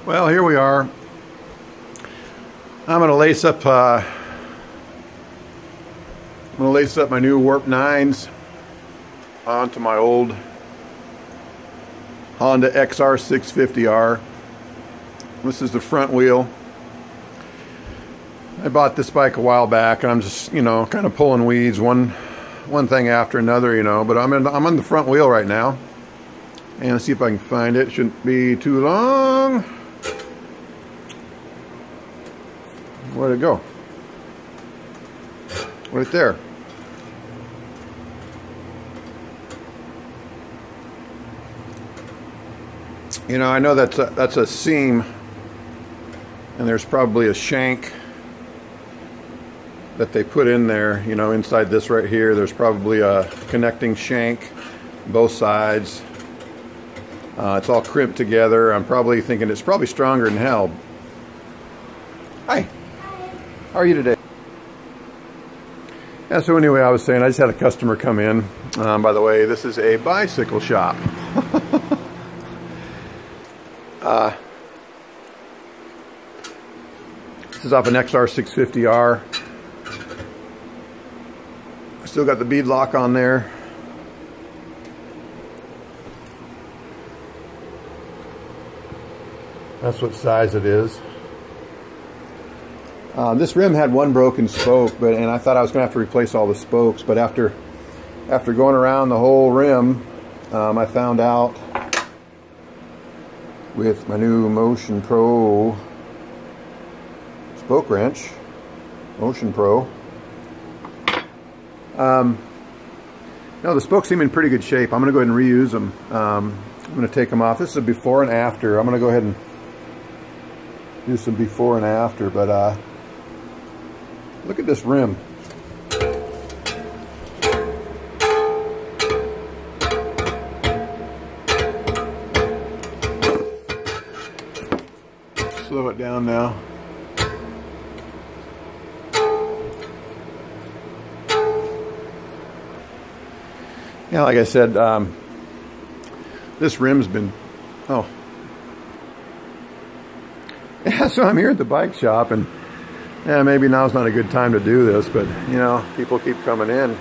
Well, here we are. I'm going to lace up my new Warp 9s onto my old Honda XR650R. This is the front wheel. I bought this bike a while back, and I'm just, kind of pulling weeds, one thing after another, but I'm on the front wheel right now. And let's see if I can find it. Shouldn't be too long. Where'd it go? Right there. I know that's a seam, and there's probably a shank that they put in there, inside this right here. There's probably a connecting shank, both sides. It's all crimped together. I'm probably thinking it's probably stronger than hell. Hi. How are you today? Yeah, so anyway, I was saying I just had a customer come in. By the way, this is a bicycle shop. This is off an XR650R. Still got the bead lock on there. That's what size it is. This rim had one broken spoke, and I thought I was going to have to replace all the spokes. But after going around the whole rim, I found out with my new Motion Pro spoke wrench, Motion Pro. No, the spokes seem in pretty good shape. I'm going to go ahead and reuse them. I'm going to take them off. This is a before and after. I'm going to go ahead and do some before and after, but look at this rim. Slow it down now. Yeah, like I said, this rim's been, yeah, so I'm here at the bike shop, and yeah, maybe now's not a good time to do this, but people keep coming in.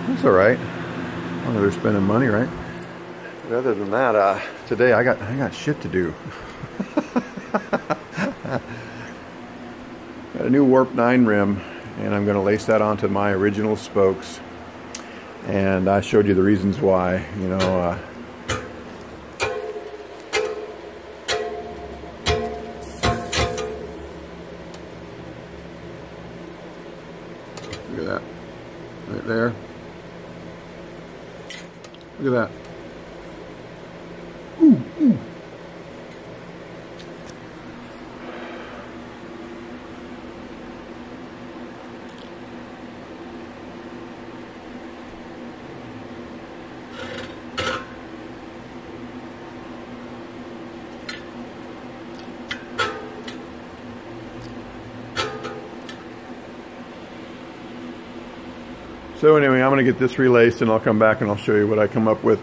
That's all right. As long as they're spending money, right? But other than that, today I got shit to do. Got a new Warp 9 rim, and I'm going to lace that onto my original spokes. And I showed you the reasons why, Look at that, right there. Look at that. Ooh, ooh. So anyway, I'm going to get this relaced, and I'll come back and I'll show you what I come up with.